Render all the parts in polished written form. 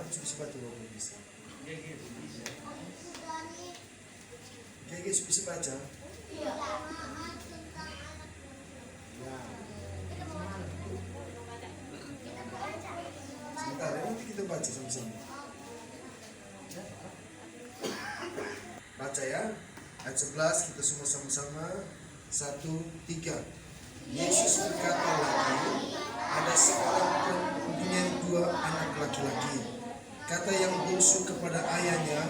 bisa baca Bapak bisa. GG bisa baca. Iya. Ya. Sebentar, nanti kita baca sama-sama. Baca ya. Ayat 11 kita semua sama-sama. 1, 3. Yesus berkata lagi, ada seorang mempunyai 2 anak laki-laki. Kata yang bungsu kepada ayahnya,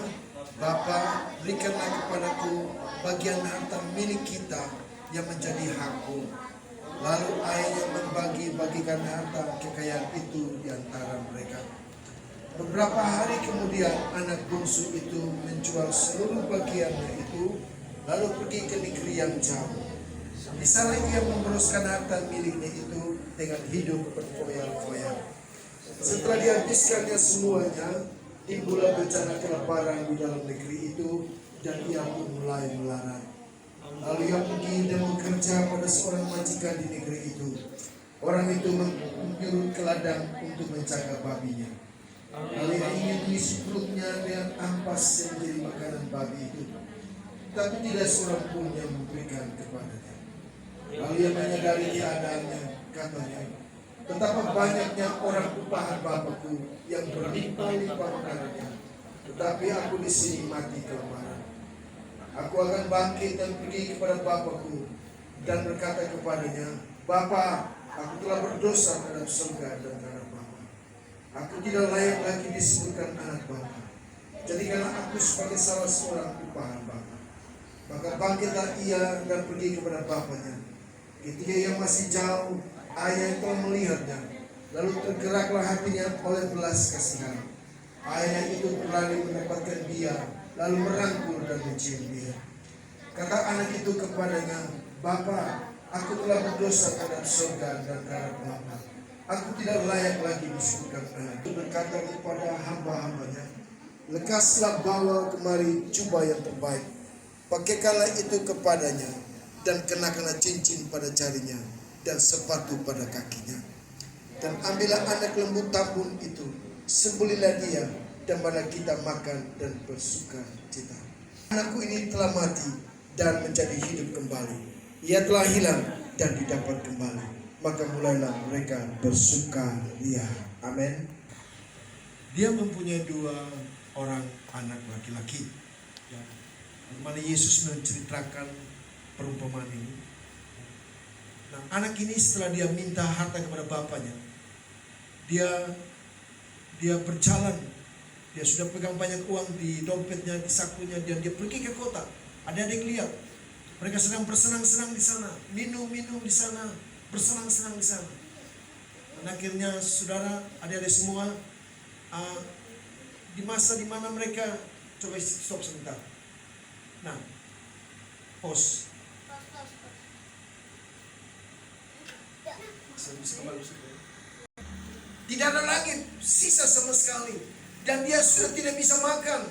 Bapa, berikanlah kepadaku bagian harta milik kita yang menjadi hakku. Lalu ayahnya membagi-bagikan harta kekayaan itu di antara mereka. Beberapa hari kemudian anak bungsu itu menjual seluruh bagiannya itu, lalu pergi ke negeri yang jauh. Di sana ia meneruskan harta miliknya itu dengan hidup berfoya-foya. Setelah dihabiskannya semuanya, timbullah bencana kelaparan di dalam negeri itu, dan ia pun mulai melarat. Lalu ia pergi dan bekerja pada seorang majikan di negeri itu. Orang itu menyuruh ke ladang untuk menjaga babinya. Lalu ia ingin mengisi perutnya dengan ampas yang menjadi makanan babi itu, tapi tidak seorang pun yang memberikan kepadanya. Lalu ia menyadari keadaannya, katanya, betapa banyaknya orang upahan Bapakku yang berlimpah-limpah makanannya, tetapi aku di sini mati kelaparan. Aku akan bangkit dan pergi kepada Bapakku dan berkata kepadanya, Bapa, aku telah berdosa terhadap surga dan terhadap Bapa. Aku tidak layak lagi disebutkan anak Bapa. Jadikanlah aku sebagai salah seorang upahan Bapa. Maka bangkitlah ia dan pergi kepada bapaknya. Ketika ia masih jauh, ayah telah melihatnya. Lalu tergeraklah hatinya oleh belas kasihan. Ayahnya itu berlari mendapatkan dia, lalu merangkul dan mencium dia. Kata anak itu kepadanya, Bapa, aku telah berdosa terhadap surga dan terhadap Bapa. Aku tidak layak lagi disebutkan anak. Itu berkata kepada hamba-hambanya, lekaslah bawa kemari jubah yang terbaik. Pakaikanlah itu kepadanya, dan kenakanlah cincin pada jarinya, dan sepatu pada kakinya. Dan ambillah anak lembu tambun itu, sembelihlah dia, dan marilah kita makan dan bersuka cita. Anakku ini telah mati dan menjadi hidup kembali. Ia telah hilang dan didapat kembali. Maka mulailah mereka bersukaria. Amin. Dia mempunyai 2 orang anak laki-laki. Ya. Bagaimana Yesus menceritakan perumpamaan ini. Nah, anak ini setelah dia minta harta kepada bapaknya, dia berjalan. Dia sudah pegang banyak uang di dompetnya, di sakunya, dan dia pergi ke kota. Adik-adik lihat, mereka sedang bersenang-senang di sana, minum-minum di sana, bersenang-senang di sana. Dan akhirnya saudara, adik-adik semua, di masa dimana mereka, coba stop sebentar. Nah, pause. Tidak ada lagi sisa sama sekali, dan dia sudah tidak bisa makan.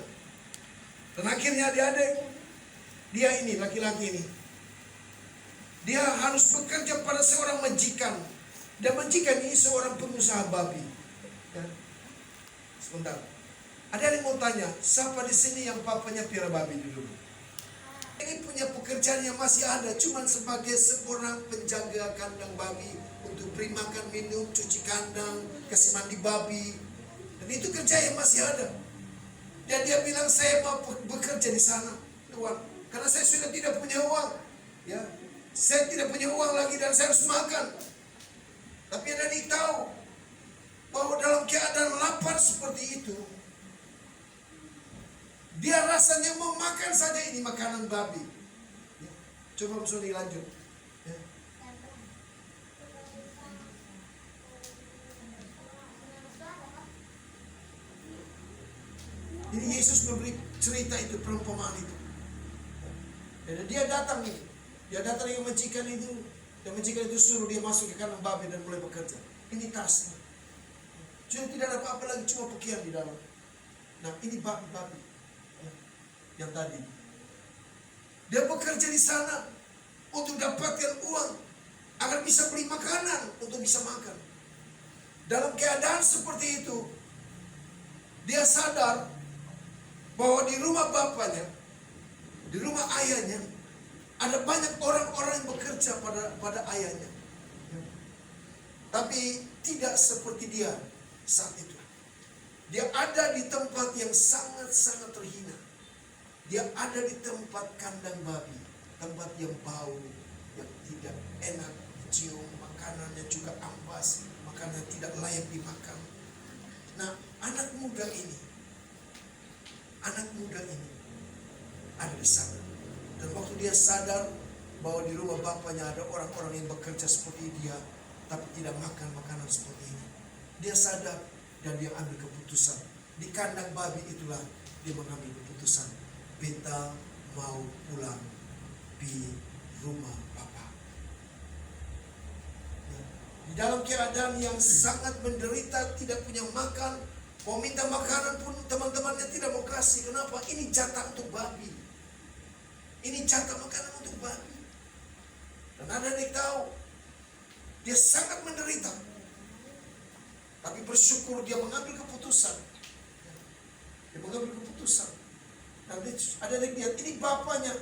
Dan akhirnya adik-adik, dia ini, laki-laki ini, dia harus bekerja pada seorang majikan. Dan majikan ini seorang pengusaha babi. Ya. Sebentar, ada yang mau tanya, siapa di sini yang papanya piara babi dulu? Ini punya pekerjaan yang masih ada, cuman sebagai seorang penjaga kandang babi, untuk beri makan minum, cuci kandang, kasih mandi babi. Dan itu kerja yang masih ada. Dan dia bilang, saya mau bekerja di sana, Tuhan, karena saya sudah tidak punya uang. Ya, saya tidak punya uang lagi dan saya harus makan. Tapi ada yang tahu bahwa dalam keadaan lapar seperti itu, dia rasanya mau makan saja ini makanan babi. Ya. Coba Mas Sony lanjut. Ya. Jadi Yesus memberi cerita itu, perumpamaan itu. Dan dia datang nih. Dia datang dengan majikan itu. Dan majikan itu suruh dia masuk ke kandang babi dan mulai bekerja. Ini tasnya. Sudah tidak ada apa-apa lagi, cuma pakaian di dalam. Nah, ini babi-babi yang tadi. Dia bekerja di sana untuk dapatkan uang agar bisa beli makanan untuk bisa makan. Dalam keadaan seperti itu, Dia sadar bahwa di rumah bapaknya, di rumah ayahnya, ada banyak orang-orang yang bekerja pada ayahnya. Tapi tidak seperti dia saat itu. Dia ada di tempat yang sangat-sangat terhina. Dia ada di tempat kandang babi, tempat yang bau, yang tidak enak dicium, makanannya juga ampas, makanan tidak layak dimakan. Nah, anak muda ini ada di sana. Dan waktu dia sadar bahwa di rumah bapaknya ada orang-orang yang bekerja seperti dia, tapi tidak makan makanan seperti ini, dia sadar dan dia ambil keputusan. Di kandang babi itulah dia mengambil keputusan, beta mau pulang di rumah Bapa. Di dalam keadaan yang sangat menderita, tidak punya makan, mau minta makanan pun teman-temannya tidak mau kasih. Kenapa? Ini jatah untuk babi. Ini jatah makanan untuk babi. Dan ada yang tahu, dia sangat menderita. Tapi bersyukur dia mengambil keputusan. Dia mengambil keputusan. Dan ada yang lihat, ini bapaknya.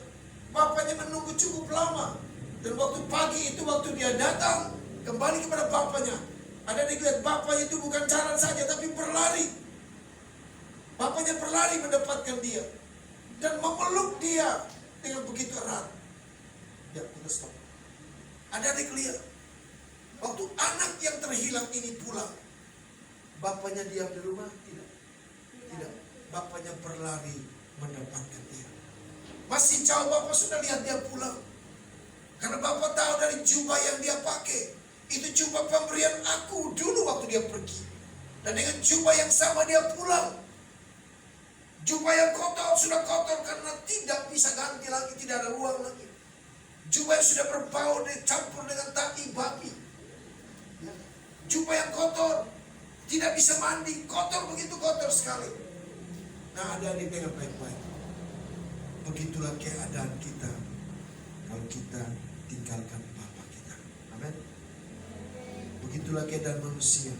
Bapaknya menunggu cukup lama. Dan waktu pagi itu, waktu dia datang kembali kepada bapaknya, ada yang lihat bapaknya itu bukan jalan saja, tapi berlari. Bapaknya berlari mendapatkan dia. Dan memeluk dia dengan begitu erat. Ya, kita stop. Ada yang lihat, waktu anak yang terhilang ini pulang, bapaknya diam di rumah? Tidak. Bapaknya berlari mendapatkan dia. Masih jauh bapak sudah lihat dia pulang. Karena bapak tahu dari jubah yang dia pakai, itu jubah pemberian aku dulu waktu dia pergi. Dan dengan jubah yang sama dia pulang. Jubah yang kotor sudah kotor karena tidak bisa ganti lagi, tidak ada ruang lagi. Jubah yang sudah berbau dicampur dengan tai babi. Jubah yang kotor, tidak bisa mandi, kotor, begitu kotor sekali. Nah, ada di dengar baik-baik. Begitulah keadaan kita kalau kita tinggalkan Bapa kita. Amin. Begitulah keadaan manusia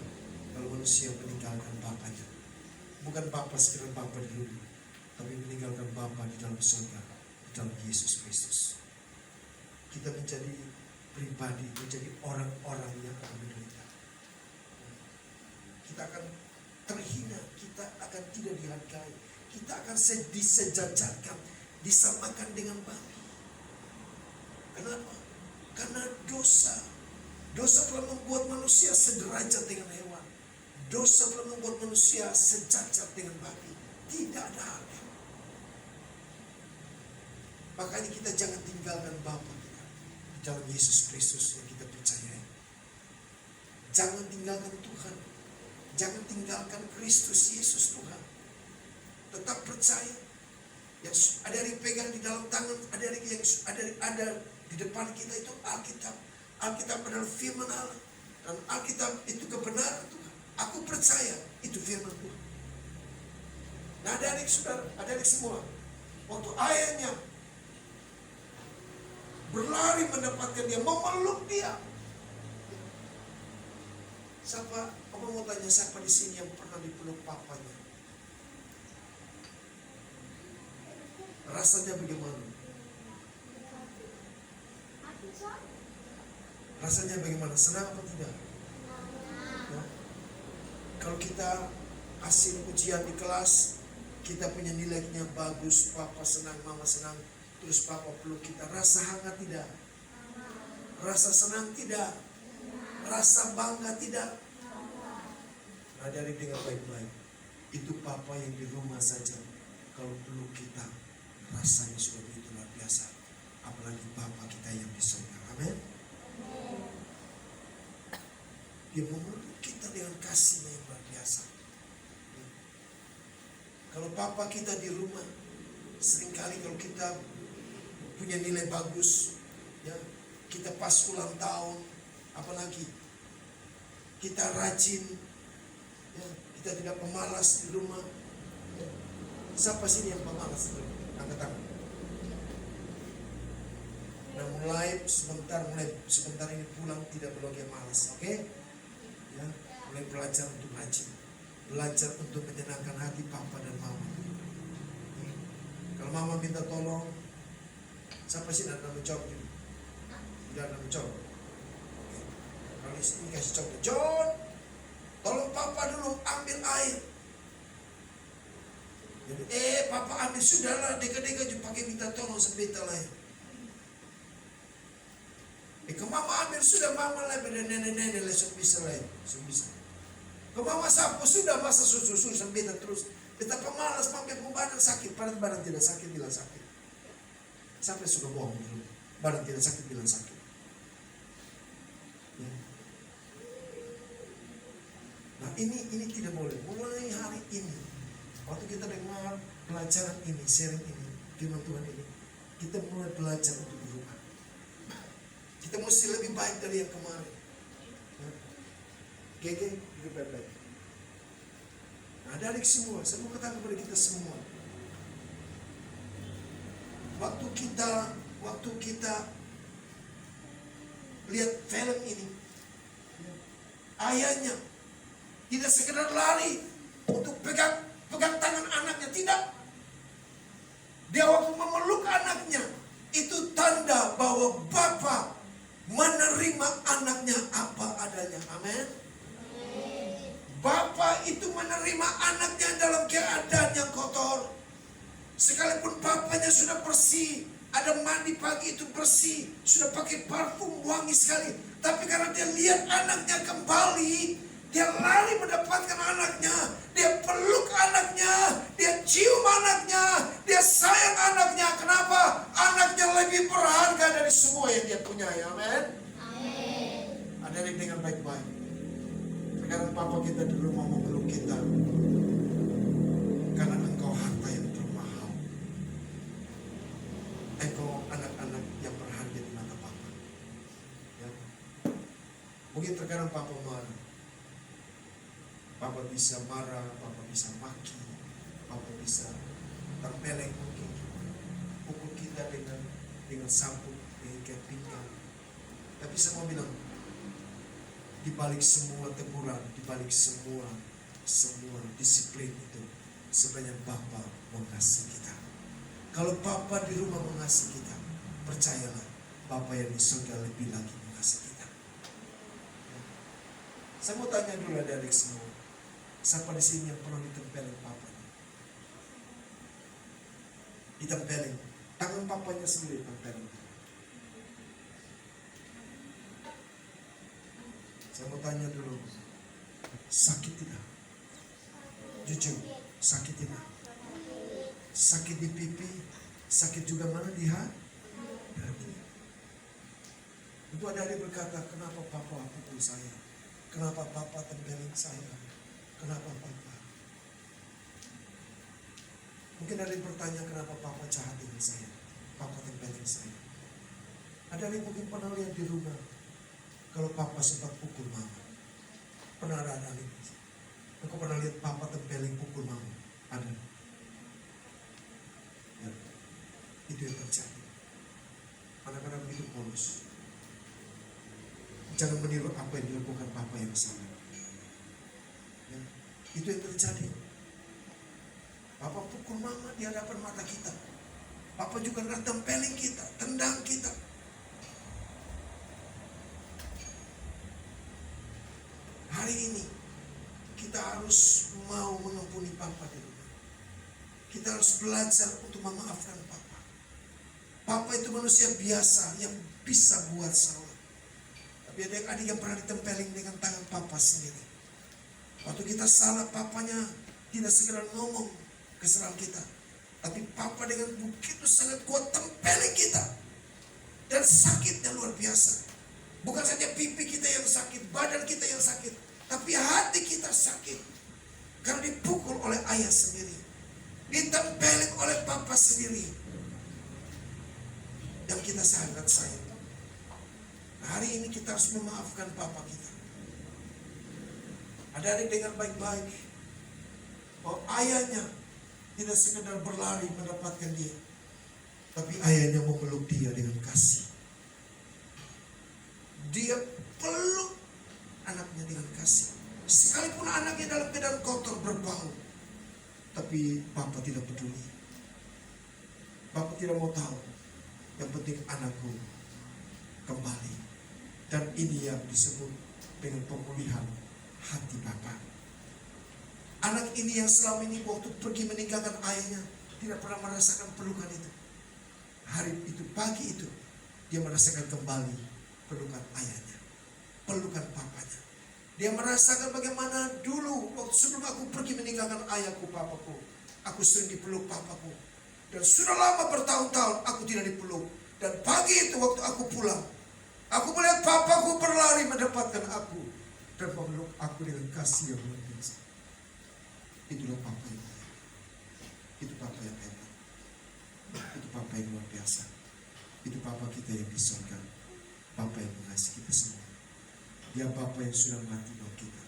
kalau manusia meninggalkan Bapanya. Bukan Bapa sekedar Bapa di rumah, tapi meninggalkan Bapa di dalam surga, di dalam Yesus Kristus. Kita menjadi pribadi, menjadi orang-orang yang akan menderita. Kita akan terhina, kita akan tidak dihargai, kita akan disejajarkan, disamakan dengan babi. Kenapa? Karena dosa telah membuat manusia sederajat dengan hewan. Dosa telah membuat manusia sejajar dengan babi. Tidak ada harga. Makanya kita jangan tinggalkan Bapa kita di dalam Yesus Kristus yang kita percayai. Jangan tinggalkan Tuhan. Jangan tinggalkan Kristus Yesus Tuhan. Tetap percaya. Yang ada yang pegang di dalam tangan, ada yang ada di depan kita itu Alkitab. Alkitab adalah firman Allah. Dan Alkitab itu kebenaran Tuhan. Aku percaya itu firman Tuhan. Nah, adik-adik saudara, adik-adik semua, waktu ayahnya berlari mendapatkan dia, memeluk dia. Siapa? Apa mau tanya siapa di sini yang pernah dipeluk papanya? Rasanya bagaimana? Rasanya bagaimana? Senang apa tidak? Ya. Kalau kita hasil ujian di kelas, kita punya nilainya bagus, papa senang, mama senang, terus papa peluk kita, rasa hangat tidak? Rasa senang tidak? Rasa bangga tidak? Nah, dari dengar baik-baik, itu papa yang di rumah saja, kalau peluk kita, rasanya sudah begitu luar biasa. Apalagi Bapa kita yang di surga. Amin. Dia memeluk kita dengan kasih yang luar biasa. Kalau Bapa kita di rumah, seringkali kalau kita punya nilai bagus, ya, kita pas ulang tahun, apalagi kita rajin, ya, kita tidak pemalas di rumah. Ya. Siapa sini yang pemalas? Angkat tangan. Nah, mulai sebentar ini pulang tidak perlu lagi malas, oke? Ya, mulai belajar untuk rajin belajar untuk menyenangkan hati papa dan mama. Kalau mama minta tolong, siapa sih nak menjawab ini? Tidak nak menjawab. Kalau istri kasih contoh, John, tolong papa dulu ambil air. Jadi, papa ambil, sudahlah, deka-deka juga pakai minta tolong sebentar lah ya. Ke mama ambil, sudah mama lah, nenek-nenek lah, bisa lah ya, bisa. Ke mama sapu, sudah masa susu sebentar terus. Betapa malas, sampai badan sakit, padahal badan tidak sakit, bilang sakit. Sampai sudah bohong dulu, badan tidak sakit, bilang sakit. Ya. Nah ini tidak boleh. Mulai hari ini, waktu kita dengar pelajaran ini, sharing ini, firman Tuhan ini, kita mulai belajar untuk berubah. Kita mesti lebih baik dari yang kemarin. Gege, hidup baik-baik. Nah, adik semua, saya mau katakan kepada kita semua. Waktu kita lihat film ini, ayahnya tidak sekedar lari untuk pegang tangan anaknya, tidak. Dia waktu memeluk anaknya, itu tanda bahwa Bapa menerima anaknya apa adanya. Amin. Bapa itu menerima anaknya dalam keadaan yang kotor. Sekalipun bapaknya sudah bersih, ada mandi pagi itu bersih, sudah pakai parfum wangi sekali. Tapi karena dia lihat anaknya kembali, dia lari mendapatkan anaknya, dia peluk anaknya, dia cium anaknya, dia sayang anaknya. Kenapa? Anaknya lebih berharga dari semua yang dia punya. Amin. Ada yang dengan baik-baik. Sekarang papa kita di rumah memeluk kita, karena engkau harta yang termahal. Engkau anak-anak yang berharga di mata papa. Ya. Mungkin terkadang papa marah. Papa bisa marah, papa bisa maki, papa bisa tempeleng mungkin, pukul kita dengan sapu, dengan pinggang. Tapi saya mau bilang, di balik semua teguran, di balik semua disiplin itu, sebenarnya Bapa mengasihi kita. Kalau Bapa di rumah mengasihi kita, percayalah, Bapa yang di surga lebih lagi mengasihi kita. Saya mau tanya dulu adik semua, siapa di sini yang pernah ditempelin papanya? Ditempelin, tangan papanya sendiri tempelin. Saya mau tanya dulu, sakit tidak? Jujur, sakit tidak? Sakit di pipi, sakit juga mana di hati? Itu ada yang berkata, kenapa papa pukul saya? Kenapa papa tempelin saya? Kenapa papa? Mungkin ada yang bertanya, kenapa papa jahat dengan saya? Papa tempelin saya. Ada yang mungkin pernah lihat di rumah, kalau papa sempat pukul mama. Pernah ada lagi? Aku pernah lihat papa tempelin pukul mama. Ada. Ya. Itu yang terjadi. Anak-anak begitu polos. Jangan meniru apa yang dilakukan papa yang salah. Ya. Itu yang terjadi. Papa pukul mama di hadapan mata kita. Papa juga tempelin kita, tendang kita. Hari ini kita harus mau mengampuni papa di rumah. Kita harus belajar untuk memaafkan papa. Papa itu manusia biasa yang bisa buat salah. Tapi ada adik yang pernah ditempelin dengan tangan papa sendiri. Waktu kita salah, papanya tidak sekedar ngomong kesalahan kita, tapi papa dengan begitu sangat kuat tempelin kita. Dan sakitnya luar biasa. Bukan saja pipi kita yang sakit, badan kita yang sakit, tapi hati kita sakit. Karena dipukul oleh ayah sendiri, ditempelin oleh papa sendiri, yang kita sangat sayang. Hari ini kita harus memaafkan papa kita. Ada adik dengan baik-baik, bahwa ayahnya tidak sekedar berlari mendapatkan dia, tapi ayahnya memeluk dia dengan kasih. Dia peluk anaknya dengan kasih. Sekalipun anaknya dalam keadaan kotor berbau, tapi Bapa tidak peduli. Bapa tidak mau tahu. Yang penting anakku kembali. Dan ini yang disebut dengan pemulihan hati Bapa. Anak ini yang selama ini waktu pergi meninggalkan ayahnya tidak pernah merasakan pelukan itu. Hari itu, pagi itu, dia merasakan kembali pelukan ayahnya, pelukan papanya. Dia merasakan bagaimana dulu waktu sebelum aku pergi meninggalkan ayahku, papaku, aku sering dipeluk papaku. Dan sudah lama bertahun-tahun aku tidak dipeluk. Dan pagi itu waktu aku pulang, aku melihat papaku berlari mendapatkan aku dan memeluk aku dengan kasih yang luar biasa. Itulah Papa yang baik. Itu Papa yang hebat. Itu Papa yang luar biasa. Itu Papa kita yang di surga. Papa yang mengasihi kita semua. Dia Papa yang sudah mati buat kita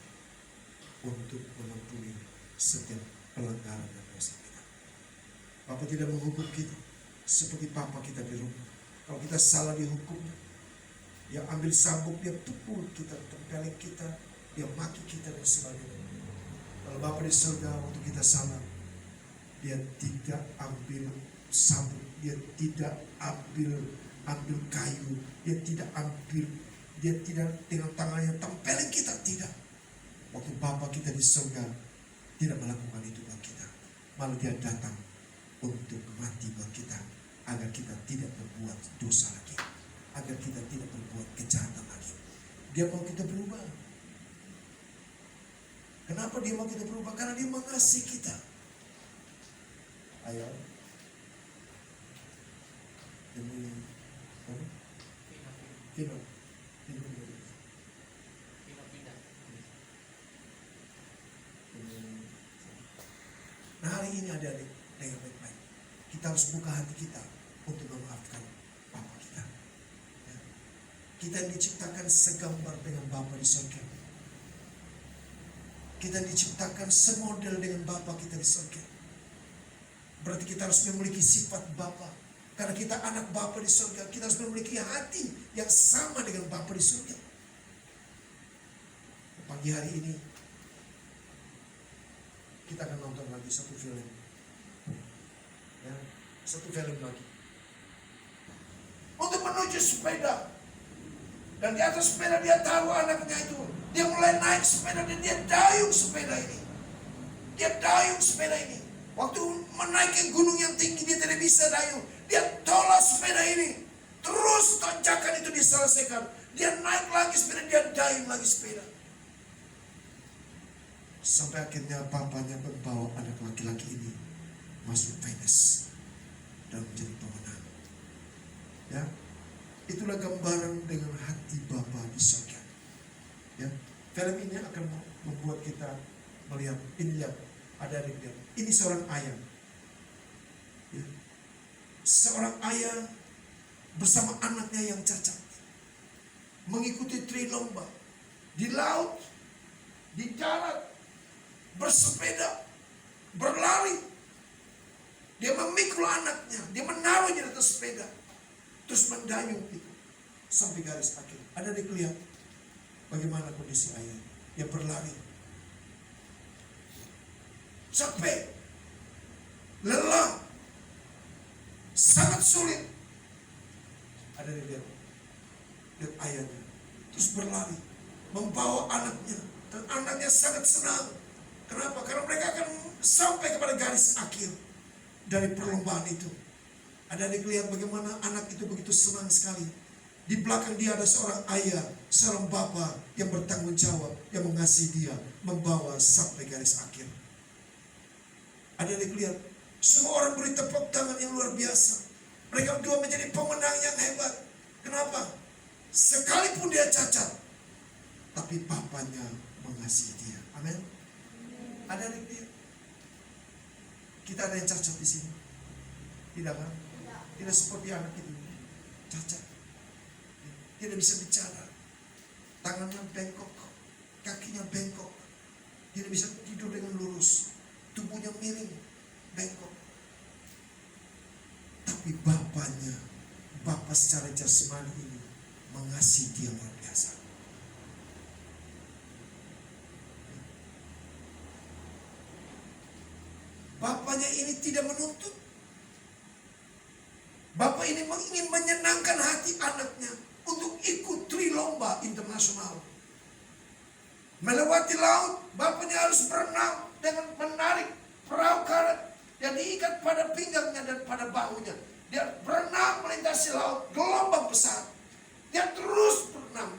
untuk mengampuni setiap pelanggaran dan dosa kita. Papa tidak menghukum kita seperti Papa kita di rumah. Kalau kita salah dihukum, dia ambil sabuk, dia pukul kita, tempelin kita, dia maki kita dan sebagainya. Kalau Bapa di surga waktu kita salah, dia tidak ambil sabuk, dia tidak ambil kayu, dia tidak dengan tangannya tempelin kita, tidak. Waktu Bapa kita di surga tidak melakukan itu buat kita, malah dia datang untuk mati buat kita, agar kita tidak berbuat dosa lagi, agar kita tidak berbuat kejahatan lagi. Dia mau kita berubah. Kenapa dia mau kita berubah? Karena dia mengasihi kita. Ayo. Ini Pino. Nah, hari ini adik-adik dengan baik-baik. Kita harus buka hati kita untuk memaafkan Bapa kita. Ya. Kita diciptakan segambar dengan Bapa di surga. Kita diciptakan semodel dengan Bapa kita di surga. Berarti kita harus memiliki sifat Bapa. Karena kita anak Bapa di surga, kita harus memiliki hati yang sama dengan Bapa di surga. Pagi hari ini kita akan nonton lagi satu film. Ya, satu film lagi. Untuk menuju sepeda. Dan di atas sepeda dia taruh anaknya itu. Dia mulai naik sepeda dan dia dayung sepeda ini. Dia dayung sepeda ini. Waktu menaiki gunung yang tinggi dia tidak bisa dayung. Dia tolak sepeda ini. Terus tanjakan itu diselesaikan. Dia naik lagi sepeda, dia dayung lagi sepeda. Sampai akhirnya papanya membawa anak laki-laki ini masuk tenis dan menjadi pemenang. Ya, itulah gambaran dengan hati Bapa di surga. Ya, film ini akan membuat kita melihat, ini lihat, ada lihat. Ini seorang ayah. Ya. Seorang ayah bersama anaknya yang cacat mengikuti tri lomba di laut, di darat, bersepeda, berlari. Dia memikul anaknya, dia menaruhnya di atas sepeda, terus mendayung itu sampai garis akhir. Ada dilihat bagaimana kondisi ayah. Dia berlari, capek, lelah, sangat sulit. Ada dilihat ayahnya, terus berlari, membawa anaknya, dan anaknya sangat senang. Kenapa? Karena mereka akan sampai kepada garis akhir dari perlombaan itu. Ada dilihat bagaimana anak itu begitu senang sekali. Di belakang dia ada seorang ayah, seorang bapa yang bertanggung jawab, yang mengasihi dia, membawa sampai garis akhir. Ada yang lihat, semua orang beri tepuk tangan yang luar biasa. Mereka berdua menjadi pemenang yang hebat. Kenapa? Sekalipun dia cacat, tapi papanya mengasihi dia. Amin. Ada yang lihat, kita ada yang cacat di sini, tidak kan? Tidak seperti anak itu, cacat. Tidak bisa bicara, tangannya bengkok, kakinya bengkok, tidak bisa tidur dengan lurus, tubuhnya miring, bengkok. Tapi bapaknya, bapak secara jasmani ini mengasihi dia luar biasa. bapaknya ini tidak menuntut. Bapak ini ingin menyenangkan hati anaknya untuk ikut trilomba internasional. Melewati laut, bapaknya harus berenang dengan menarik perahu karet yang diikat pada pinggangnya dan pada bahunya. Dia berenang melintasi laut, gelombang besar. Dia terus berenang,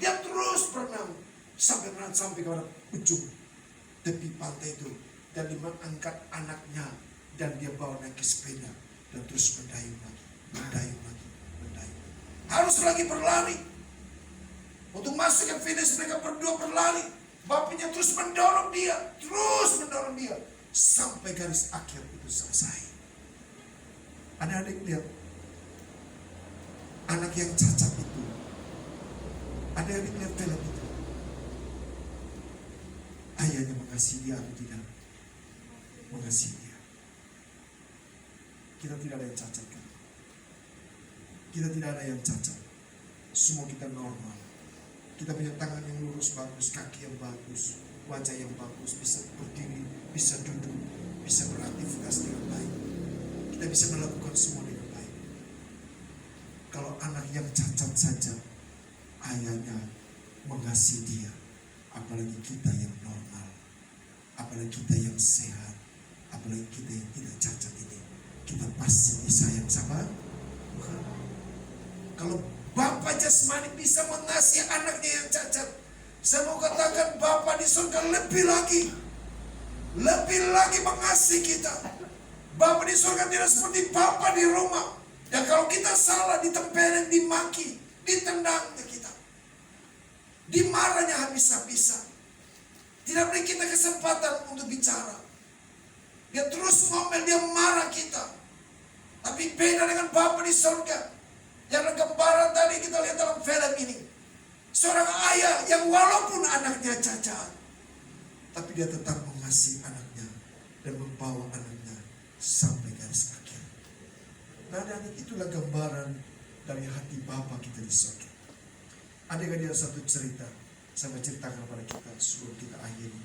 sampai ke ujung tepi pantai itu. Dan dia mengangkat anaknya dan dia bawa naik ke sepeda dan terus mendayung lagi. Harus lagi berlari. Untuk masuk ke finish mereka berdua berlari. Bapaknya terus mendorong dia. Sampai garis akhir itu selesai. Adik-adik lihat. Anak yang cacat itu. Adik-adik lihat film itu. Ayahnya mengasihi dia atau tidak? Mengasihi dia. Kita tidak ada yang cacat kan? Kita tidak ada yang cacat. Semua kita normal. Kita punya tangan yang lurus bagus, kaki yang bagus, wajah yang bagus, bisa berdiri, bisa duduk, bisa beraktivitas dengan baik. Kita bisa melakukan semua dengan baik. Kalau anak yang cacat saja, ayahnya mengasihi dia. Apalagi kita yang normal, apalagi kita yang sehat, apalagi kita yang tidak cacat ini. Kita pasti disayang sama Tuhan. Kalau Bapak jasmani bisa mengasihi anaknya yang cacat, saya mau katakan Bapak di surga lebih lagi mengasihi kita. Bapak di surga tidak seperti Bapak di rumah. Ya kalau kita salah ditempelin, dimaki, ditendangnya kita. Dimarahnya habis-habisan. Tidak beri kita kesempatan untuk bicara. Dia terus ngomel, dia marah kita. Tapi beda dengan Bapak di surga. Yang gambaran tadi kita lihat dalam film ini. Seorang ayah yang walaupun anaknya cacat, tapi dia tetap mengasihi anaknya dan membawa anaknya sampai garis akhir. Nah, dan itulah gambaran dari hati Bapa kita di surga. Ada satu cerita saya ceritakan kepada kita sebelum kita akhiri.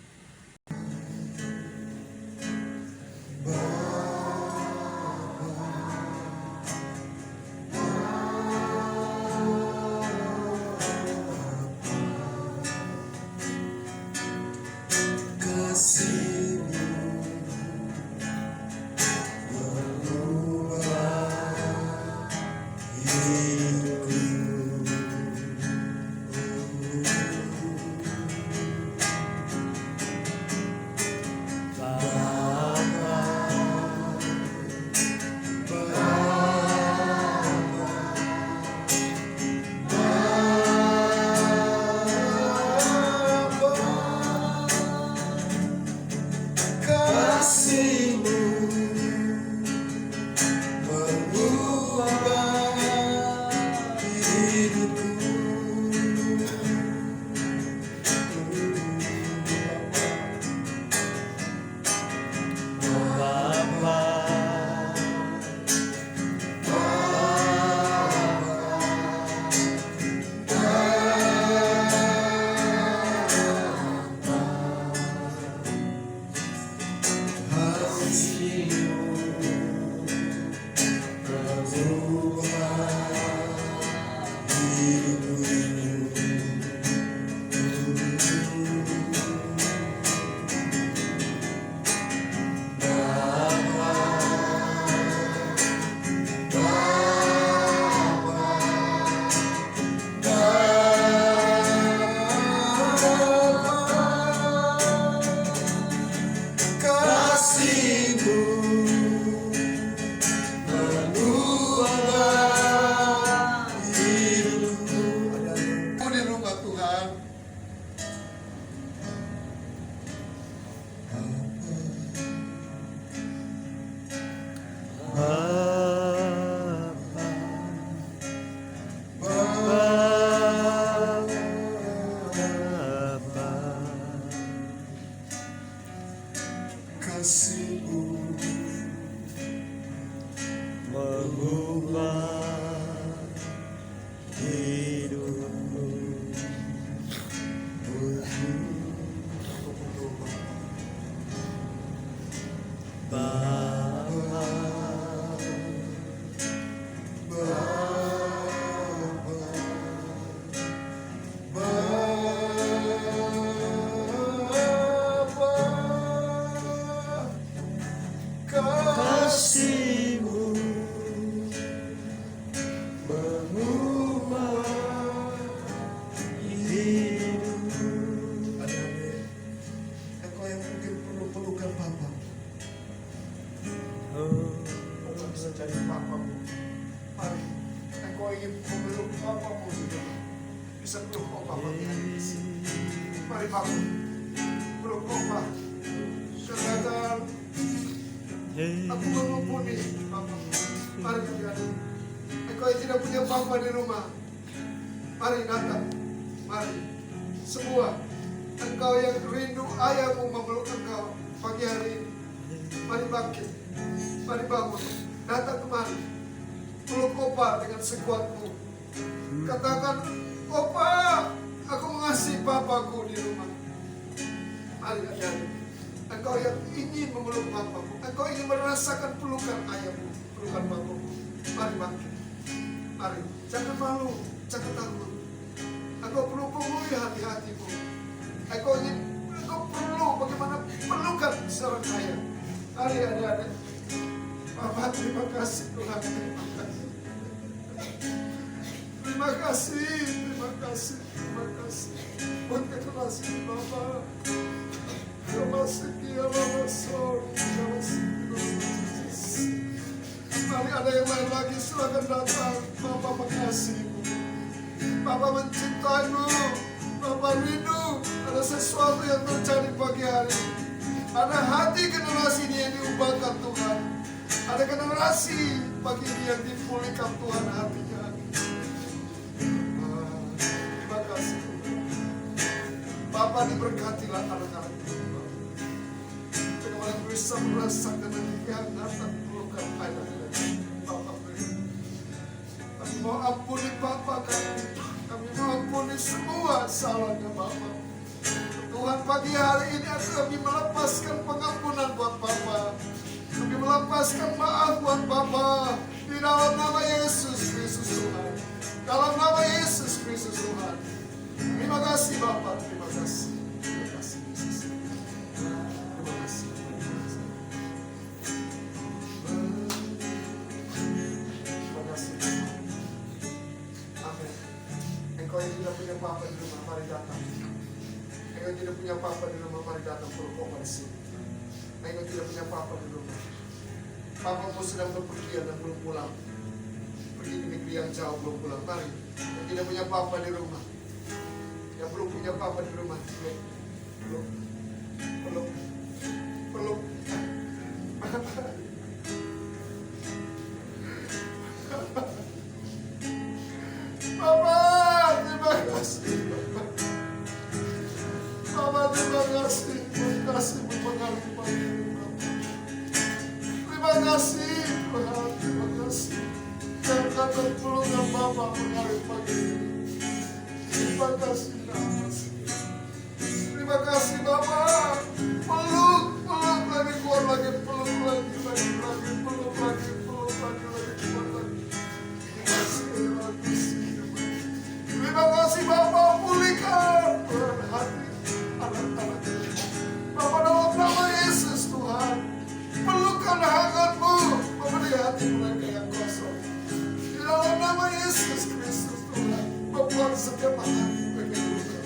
Bye. ingin memeluk Bapamu juga. Bisa peluk Opa pagi hari ini. Mari bangun, peluk Opa. Katakan, aku mengampuni Bapa. Mari katakan, engkau yang tidak punya Bapa di rumah, mari datang. Mari semua, engkau yang rindu ayahmu memeluk engkau pagi hari ini, mari bangkit, mari bangun, datang kemari, peluk Opa dengan sekuatmu. Katakan, Opa, aku mengasihi Papaku di rumah. Mari hari-hari, engkau yang ingin memeluk Bapamu, engkau ingin merasakan pelukan ayahmu, pelukan Bapamu. Mari bangkit, mari, jangan malu, jangan takut. Engkau perlu pemulih hati-hatimu. Engkau perlu bagaimana pelukan seorang ayah. Mari adik-adik. Bapak, terima kasih Tuhan, terima kasih. Terima kasih, terima kasih, terima kasih. Buat kekerasian Bapak. Terima kasih, mari ada yang lain lagi, silakan datang. Bapak mengasihimu, Bapak mencintaimu, Bapak rindu. Ada sesuatu yang terjadi pagi hari. Ada hati generasi ini yang diubahkan Tuhan. Ada generasi pagi ini yang dipulihkan Tuhan hatinya. Terima kasih Tuhan. Bapak diberkatilah anak-anak itu. Dengan bisa merasakan kehanatan pelukan ayah Bapak beri. Kami mau ampuni Bapak kami. Kami mau ampuni semua salahnya Bapak. Tuhan pagi hari ini kami melepaskan pengampunan buat Bapak. Kami melepaskan maaf buat Bapak. Di dalam nama Yesus Kristus Tuhan. Dalam nama Yesus Kristus Tuhan. Terima kasih Bapak. Terima kasih. Terima kasih Yesus. Terima kasih. Terima kasih. Amin. Engkau yang tidak punya Bapa di rumah, mari datang. Engkau yang tidak punya Bapa di rumah, mari datang peluk Opa di sini. Engkau tidak punya Bapa di rumah. Papamu sedang berpergian dan belum pulang. Pergi ke negeri yang jauh belum pulang. Mari. Yang tidak punya Bapa di rumah, yang belum punya Bapa di rumah, peluk, peluk, peluk, peluk. Papa, terima kasih. Papa, terima kasih. Terima kasih mempengaruhi pagi ini. Terima kasih Tuhan, terima kasih. Dan kata pelukan Bapa mengalir pagi ini. Terima kasih Tuhan. Terima kasih Bapak. Peluk, peluk lagi, kuat lagi, peluk lagi, peluk lagi, kuat lagi. Terima kasih Bapak, pulihkan Tuhan hati anak-anak. Bapak dalam nama Yesus Tuhan, pelukkan hangatmu memberi hati mereka yang kosong. Di dalam nama Yesus Kristus Tuhan, membuat setiap hati mereka luka.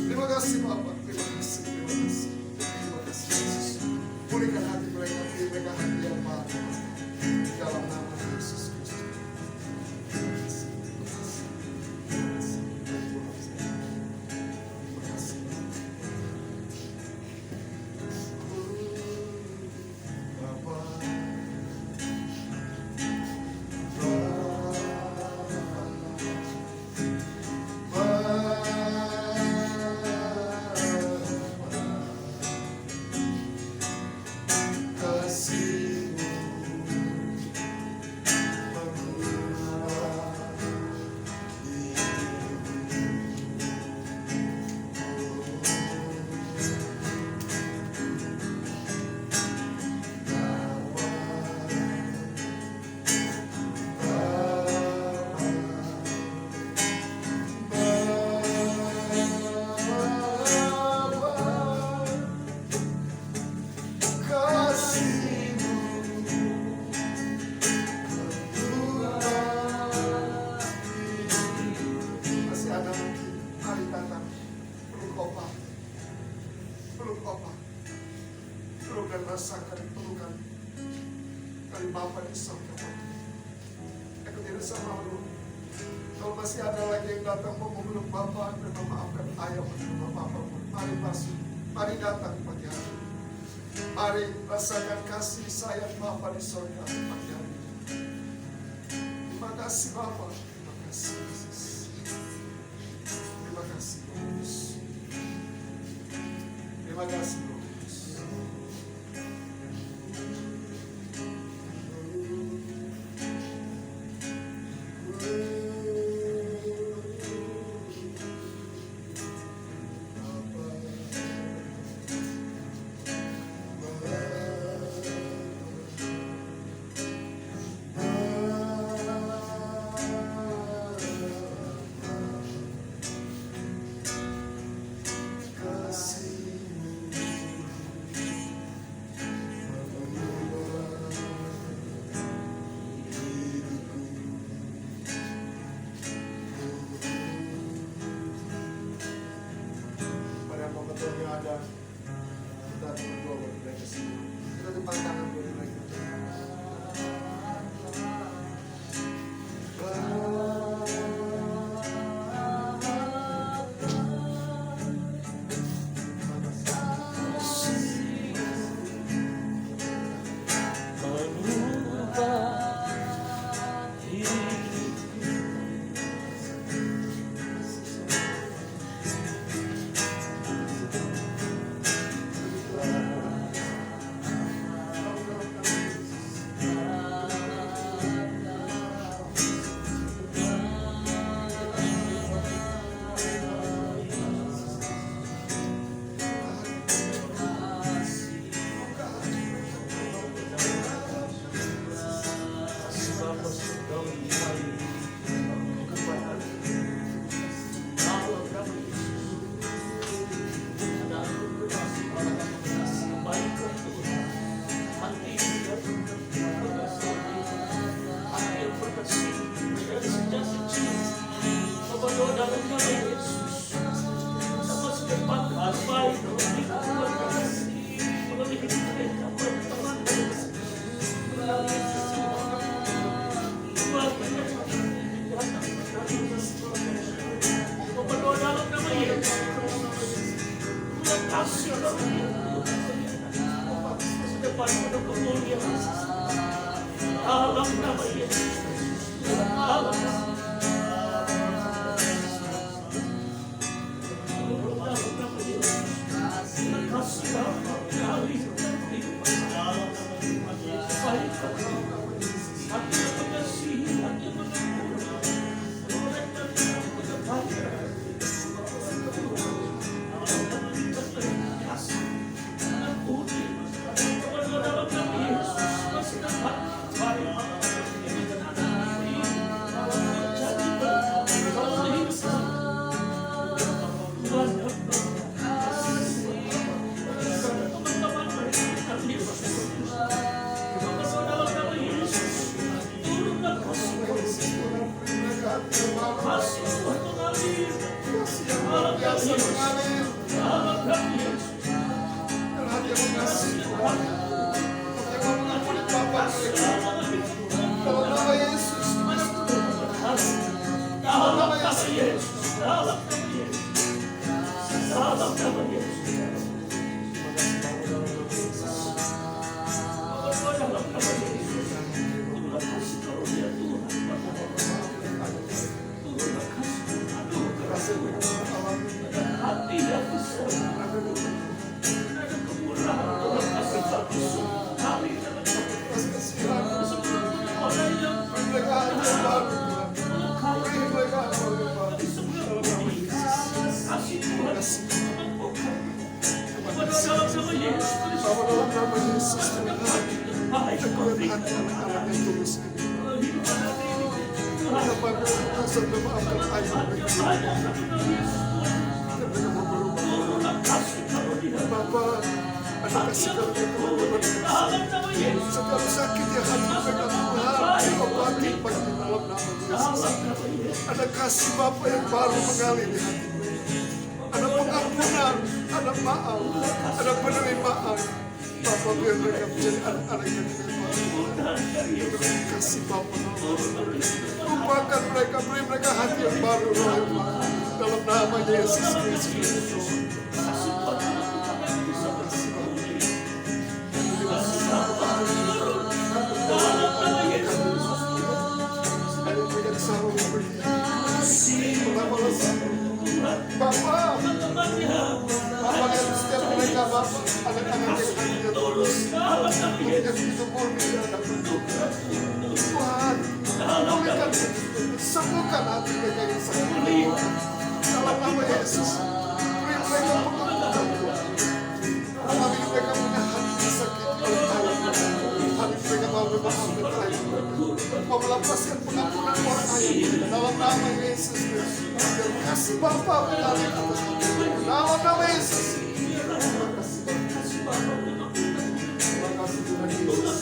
Terima kasih Bapak, terima kasih, terima kasih, terima kasih Yesus. Pulihkan hati mereka, beri mereka hati yang baru. Di dalam nama Yesus Kristus. Terima kasih, terima kasih, terima kasih, terima kasih. Rasakan pelukan dari Bapa di surga. Aku tidak sama lu. Kalau masih ada lagi yang datang mau memeluk Bapa dan memaafkan ayah menerima Bapa, mari masuk, mari datang pagi hari. Mari rasakan kasih sayang Bapa di surga pagi hari. Terima kasih Bapa, terima kasih Yesus. Terima kasih Yesus. Terima kasih Yesus. Setiap sakit yang hati pegang Tuhan diobati pada dalam nama Yesus. Ada kasih Bapa yang baru mengalir di hatimu. Ada pengampunan, ada maaf, ada penerimaan. Bapa, biar mereka menjadi anak-anak yang kasih Bapa. Lupakan mereka, beri mereka hati yang baru, roh yang baru. Dalam nama Yesus Kristus. Bapak, lihat setiap mereka, Bapak, anak-anak yang hatinya tulus, yang begitu murni dan Tuhan, pulihkan, sembuhkan hati mereka yang sakit. Dalam nama Yesus, beri mereka pengampunan Tuhan. Kami mereka punya hati sakit oleh Allah. Hati mereka mau memaafkan ayah mereka, mau melepaskan pengampunan orang ayah. Dalam nama Yesus Kristus, terima kasih Bapa mengalir atas hati. Dalam nama Yesus. Terima kasih Bapa. Terima kasih Tuhan Yesus.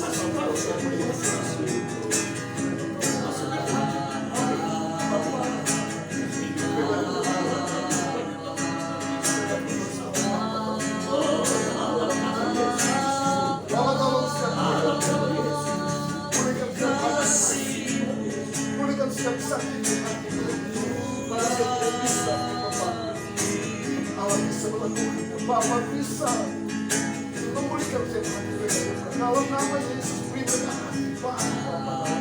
Pulihkan setiap sakit di hati mereka. Mereka tidak bisa, Bapak. Allah bisa melakukan. Bapak bisa memulihkan setiap hati mereka. Dalam nama Yesus, beri mereka hati baru, Bapak.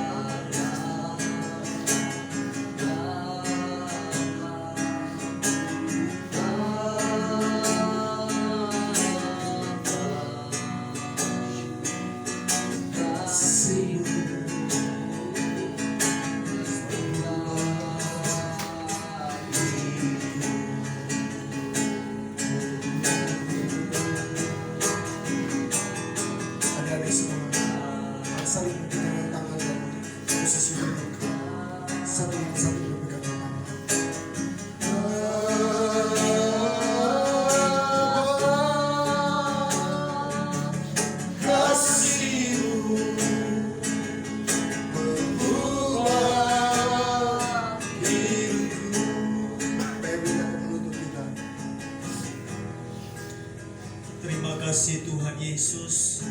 Terima kasih Tuhan Yesus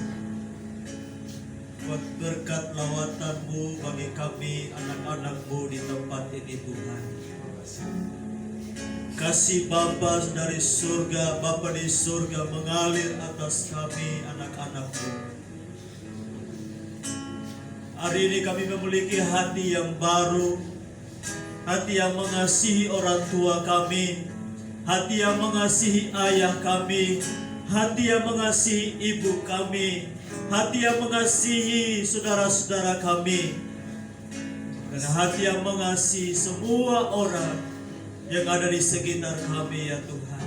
buat berkat lawatan-Mu bagi kami anak-anak-Mu di tempat ini Tuhan. Kasih Bapa dari surga, Bapa di surga mengalir atas kami anak-anak-Mu. Hari ini kami memiliki hati yang baru, hati yang mengasihi orang tua kami, hati yang mengasihi ayah kami, hati yang mengasihi ibu kami, hati yang mengasihi saudara-saudara kami, dan hati yang mengasihi semua orang yang ada di sekitar kami ya Tuhan.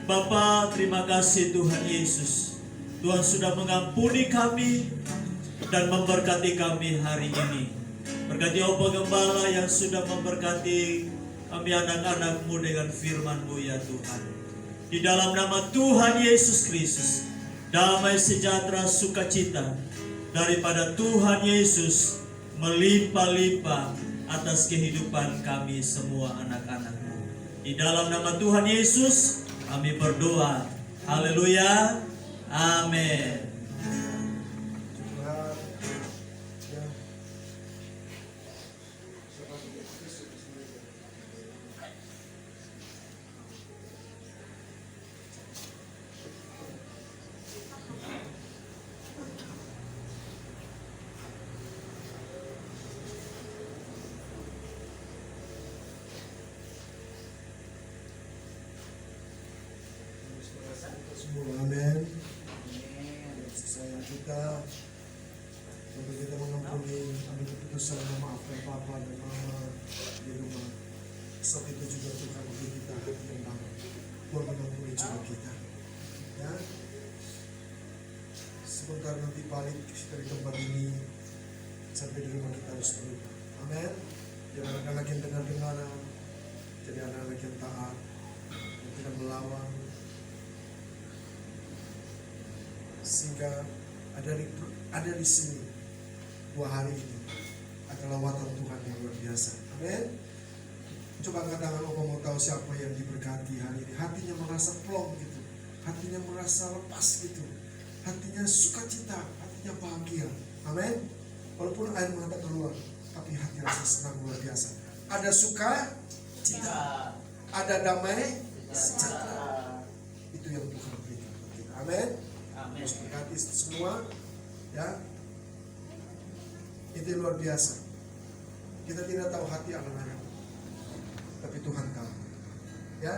Bapa, terima kasih Tuhan Yesus. Tuhan sudah mengampuni kami dan memberkati kami hari ini. Berkati Opa Gembala yang sudah memberkati kami anak-anak-Mu dengan firman-Mu ya Tuhan. Di dalam nama Tuhan Yesus Kristus, damai sejahtera sukacita daripada Tuhan Yesus melimpah-limpah atas kehidupan kami semua anak-anak-Mu. Di dalam nama Tuhan Yesus kami berdoa. Haleluya. Amin. Amin. Sayang kita untuk kita mengampuni, ambil keputusan memaafkan papa dan mama di rumah. Saat itu juga Tuhan beri kita hati yang baru. Tuhan mengampuni juga kita. Ya. Sebentar nanti balik dari tempat ini sampai di rumah kita harus berubah. Amin. Jadi anak-anak yang dengar-dengaran, jadi anak-anak yang taat, yang tidak melawan. Sehingga ada di sini 2 hari ini adalah lawatan Tuhan yang luar biasa. Amin. Coba angkat tangan, Opa mau tahu siapa yang diberkati hari ini. Hatinya merasa plong gitu, hatinya merasa lepas gitu. hatinya sukacita, hatinya bahagia. Amin. Walaupun air mata keluar, tapi hati rasa senang luar biasa. Ada sukacita, ada damai sejahtera. Itu yang Tuhan berikan. Amin. Terus berkati semua, ya. Itu luar biasa. Kita tidak tahu hati anak-anak, tapi Tuhan tahu. Ya,